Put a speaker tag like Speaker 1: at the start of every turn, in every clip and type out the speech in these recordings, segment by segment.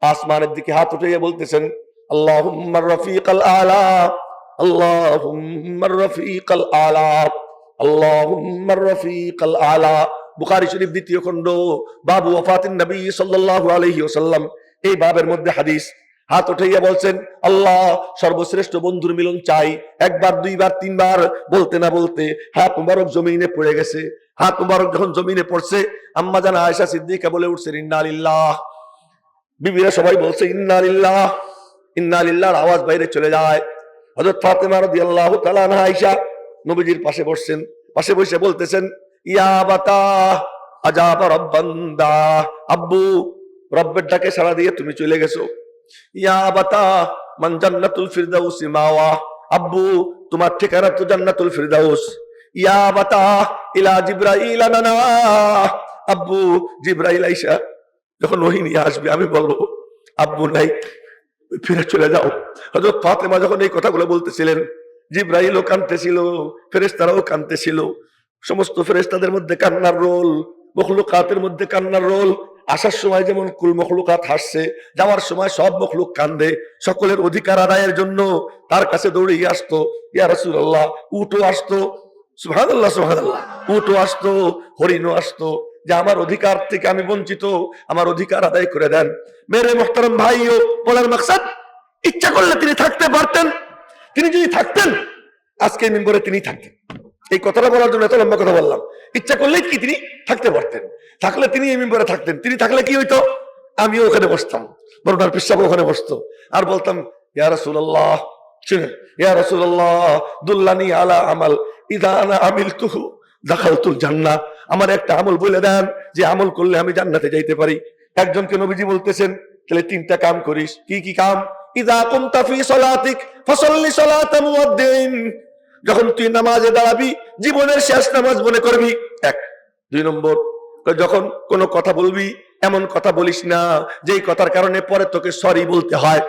Speaker 1: আসমানের দিকে হাত উঠিয়ে বলতেছেন, আল্লাহুম্মা রফিকাল আলা, আল্লাহুম্মা রফিকাল আলা, আল্লাহুম্মা রফিকাল আলা। বুখারী শরীফ দ্বিতীয় খণ্ড, বাবু ওয়াফাতিন নবী সাল্লাল্লাহু আলাইহি ওয়াসাল্লাম। এই বাবের মধ্যে হাদিস। হাত উঠাইয়া বলছেন, আল্লাহ সর্বশ্রেষ্ঠ বন্ধুর মিলন চাই। একবার, দুইবার, তিনবার বলতে না বলতে হাত মুবারক জমিনে পড়ে গেছে। হাত মুবারক যখন জমিনে পড়ছে, আম্মা জান আয়েশা সিদ্দিকা বলে উঠছেন, ইন্না লিল্লাহ। বিবিরা সবাই বলছে ইন্না লিল্লাহ, ইন্না লিল্লাহর আওয়াজ বাইরে চলে যায়। হযরত ফাতেমা রাদিয়াল্লাহু তাআলা আনহা আয়েশা নবীজির পাশে বসছেন, পাশে বসে বলতেছেন, ইয়া বাতা আজাবা রাব্বান্দা, আব্বু রব্বের ডাকে সাড়া দিয়ে তুমি চলে গেছো। ইয়া বাতা মান জান্নাতুল ফিরদাউসি মাওয়া, আব্বু তোমার ঠিকানা তো জান্নাতুল ফিরদাউস। ইয়া বাতা ইলা জিবরাইল আনানা, আব্বু জিবরাইল আইসা যখন ওহী নিয়ে আসবে আমি বলবো আব্বু নাই, ফিরে চলে যাও। হযরত ফাতেমা যখন এই কথাগুলো বলতেছিলেন, জিবরাইলও কাঁদতেছিল, ফেরেশতারাও কাঁদতেছিল। সমস্ত ফেরেশতাদের মধ্যে কান্নার রোল, মখলুকাতের মধ্যে কান্নার রোল। আসার সময় যেমন কুল মখলুকাত হাসছে, যাওয়ার সময় সব মখলুক কান্দে। সকলের অধিকার আদায়ের জন্য তার কাছে দৌড়িয়ে আসতো, ইয়া রাসূলুল্লাহ। উটও আসতো, সুবহানাল্লাহ সুবহানাল্লাহ, উটও আসতো, হরিণও আসতো, যে আমার অধিকার থেকে আমি বঞ্চিত, আমার অধিকার আদায় করে দেন। মেরে মুহতারাম ভাইও, বলার মাকসাদ, ইচ্ছা করলে তিনি থাকতে পারতেন। তিনি যদি থাকতেন আজকে মিম্বরে তিনি থাকতেন। এই কথাটা বলার জন্য এত লম্বা কথা বললাম। ইচ্ছা করলেই কি তিনি থাকতে পারতেন। থাকলে তিনি এই মিম্বরে থাকতেন। তিনি থাকলে কি হইতো, আমিও ওখানে বসতাম, বরনার পিসাব ওখানে বসতো, আর বলতাম, ইয়া রাসূলুল্লাহ, শুনেন, ইয়া রাসূলুল্লাহ দুল্লানি আলা আমাল ইযা আনা আমিলতুহু দাখালতুল জান্নাহ। আমার একটা আমল বলে দেন, যে আমল করলে আমি জান্নাতে যাইতে পারি। একজনকে নবীজি বলতেছেন, তাহলে তিনটা কাম করিস। কি কি কাম? ইযা কুনতা ফি সালাতিক ফাসাল্লি সালাতা মুয়াদ্দিন, যখন তুই নামাজে দাঁড়াবি জীবনের শেষ নামাজ মনে করবি। এক। দুই নম্বর, যখন কোনো কথা বলবি এমন কথা বলিস না যেই কথার কারণে পরে তোকে সরি বলতে হয়,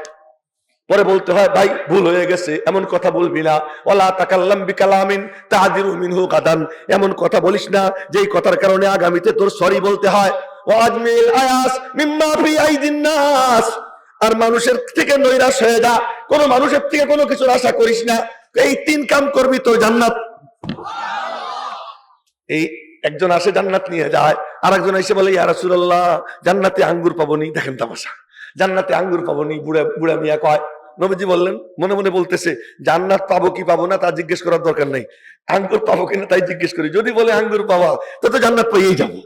Speaker 1: পরে বলতে হয় ভাই ভুল হয়ে গেছে, এমন কথা বলবি না। ওয়ালা তাকাল্লাম বিকালামিন তাদিরু মিনহু গাদান, এমন কথা বলিস না যেই কথার কারণে আগামীতে তোর সরি বলতে হয়। ওয়া আজমিল আয়াস মিম্মা ফি আইদিন নাস, আর মানুষের থেকে নৈরাশ হয়ে যা, কোনো মানুষের থেকে কোনো কিছুর আশা করিস না। এই তিন কাম করবি তোর জান্নাত। এই একজন আসে জান্নাত নিয়ে যায়, আর একজন এসে বলে, ইয়া রাসূলুল্লাহ জান্নাতে আঙ্গুর পাবনি। দেখেন তামাশা, জান্নাতে আঙ্গুর পাবনি। বুড়া মিয়া কয়, নবীজি বললেন, মনে মনে বলতেছে, জান্নাত পাবো কি পাবো না তা জিজ্ঞেস করার দরকার নাই, আঙ্গুর পাবো কিনা তাই জিজ্ঞেস করি। যদি বলে আঙ্গুর পাওয়া, তো জান্নাত পেয়েই যাবো।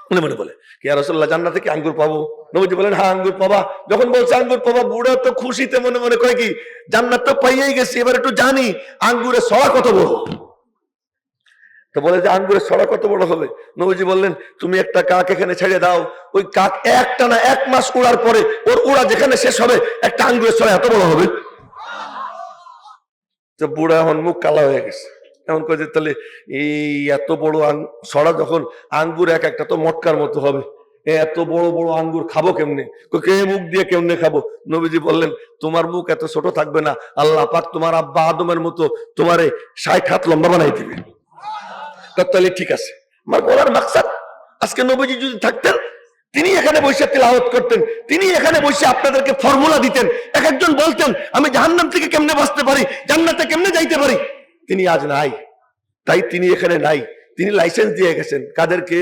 Speaker 1: মনে মনে বলে, ইয়া রাসূলুল্লাহ জান্নাতে কি আঙ্গুর পাবো? নবীজি বলেন, হ্যাঁ আঙ্গুর পাবা। যখন বলছে আঙ্গুর পাবা, বুড়া তো খুশিতে মনে মনে কয় কি, জান্নাত তো পাইয়েই গেছি, এবার একটু জানি আঙ্গুরের ছড়া কত বড়। তো বলে যে আঙ্গুরের ছড়া কত বড় হবে? নবীজি বললেন, তুমি একটা কাক এখানে ছেড়ে দাও, ওই কাক একটা না 1 মাস উড়ার পরে ওর উড়া যেখানে শেষ হবে একটা আঙ্গুরের ছড়া এত বড় হবে। তো বুড়া এখন মুখ কালা হয়ে গেছে, এমন করে তাহলে এই এত বড় ছড়া যখন, আঙ্গুর এক একটা তো মটকার মতো হবে, এত বড় বড় আঙ্গুর খাবো কেমনে? কে মুখ দিয়ে কেমনে খাবো? নবীজি বললেন, তোমার মুখ এত ছোট থাকবে না, আল্লাহ পাক তোমার আব্বা আদমের মতো তোমারে 60 হাত লম্বা বানাই দিবে। তাহলে ঠিক আছে। আমার বলার মাকসাদ, আজকে নবীজি যদি থাকতেন, তিনি এখানে বসে তিলাওয়াত করতেন, তিনি এখানে বসে আপনাদেরকে ফর্মুলা দিতেন, এক একজন বলতেন আমি জাহান্নাম থেকে কেমনে বাঁচতে পারি, জান্নাতে কেমনে যাইতে পারি। তিনি আজ নাই, তাই তিনি এখানে নাই। তিনি লাইসেন্স দিয়ে গেছেন কাদেরকে?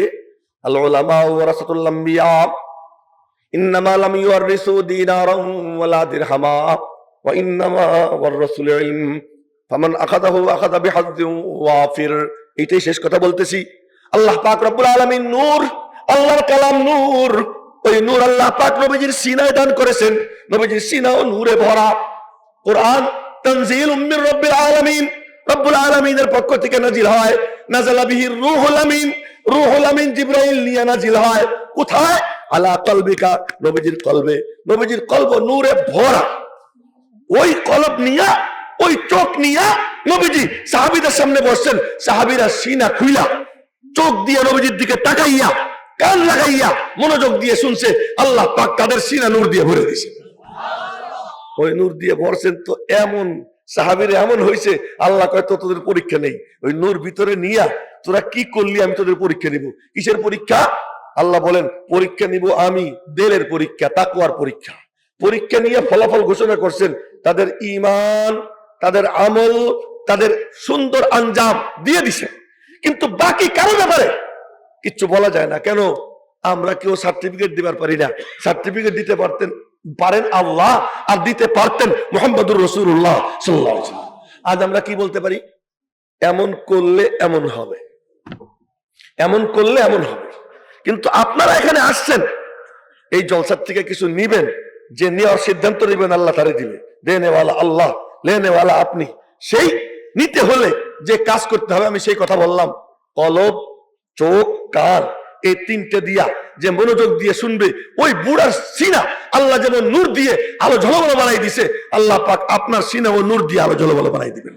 Speaker 1: আল উলামা ওয়ারাসাতুল আম্বিয়া, ইন্নামা লাম ইউরিসু দিনারান ওয়ালা দিরহামা ওয়া ইন্নামা ওয়ারাসুল ইলম ফামান আখাযাহু আখাযা বিহাজ্জিন ওয়াফির। এইটাই শেষ কথা বলতেছি। আল্লাহ পাক রব্বুল আলামিন নূর, আল্লাহর কালাম নূর। ওই নূর আল্লাহ পাক নবীজির সিনায় দান করেছেন, নবীজির সিনাও নূরে ভরা। কুরআন তানজিলুম মির রাব্বিল আলামিন, রব্বুল আলামিনের পক্ষ থেকে নাজিল হয়। নাযালা বিহির রূহুল আমিন, রূহুল আমিন জিবরাইল নিয়ে নাজিল হয়। কোথায়? আলা কলবিকা, নবীজির কলবে। নবীজির কলব নূরে ভরা। ওই কলব নিয়া, ওই চোখ নিয়া নবীজি সাহাবীদের সামনে বসছেন। সাহাবীরা সিনা খুইলা চোখ দিয়ে নবীজির দিকে তাকাইয়া, কান লাগাইয়া মনোযোগ দিয়ে শুনছে। আল্লাহ পাক তাদের সিনা নূর দিয়ে ভরে দিয়েছে। ওই নূর দিয়ে ভরছেন তো এমন সাহাবীরা এমন হয়েছে, আল্লাহ কয় তো তোদের পরীক্ষা নেই, ওই নূর ভিতরে নিয়া তোরা কি করলি আমি তোদের পরীক্ষা নিব। কিসের পরীক্ষা? আল্লাহ বলেন পরীক্ষা নিব আমি, দিলের পরীক্ষা, তাকওয়ার পরীক্ষা। পরীক্ষা নিয়ে ফলাফল ঘোষণা করছেন, তাদের ঈমান, তাদের আমল, তাদের সুন্দর আঞ্জাম দিয়ে দিছে। কিন্তু বাকি কারো ব্যাপারে কিচ্ছু বলা যায় না। কেন? আমরা কেউ সার্টিফিকেট দিবার পারি না। সার্টিফিকেট দিতে পারেন আল্লাহ, আর দিতে পারতেন মুহাম্মদুর রাসূলুল্লাহ সাল্লাল্লাহু আলাইহি ওয়াসাল্লাম। আজ আমরা কি বলতে পারি? এমন করলে এমন হবে, এমন করলে এমন হবে। কিন্তু আপনারা এখানে আসছেন, এই জলসার থেকে কিছু নিবেন, যে নেওয়ার সিদ্ধান্ত নেবেন আল্লাহ তারে দিবে। দেনেওয়ালা আল্লাহ, লেনেওয়ালা আপনি। সেই নিতে হলে যে কাজ করতে হবে, আমি সেই কথা বললাম, কলব, চোখ, কান, এই তিনটে দিয়া যে মনোযোগ দিয়ে শুনবে, ওই বুড়ার সিনা আল্লাহ যেমন নূর দিয়ে আলো ঝলমল বানাই দিছে, আল্লাহ পাক আপনার সিনা ও নূর দিয়ে আলো ঝলমল বানাই দিবেন।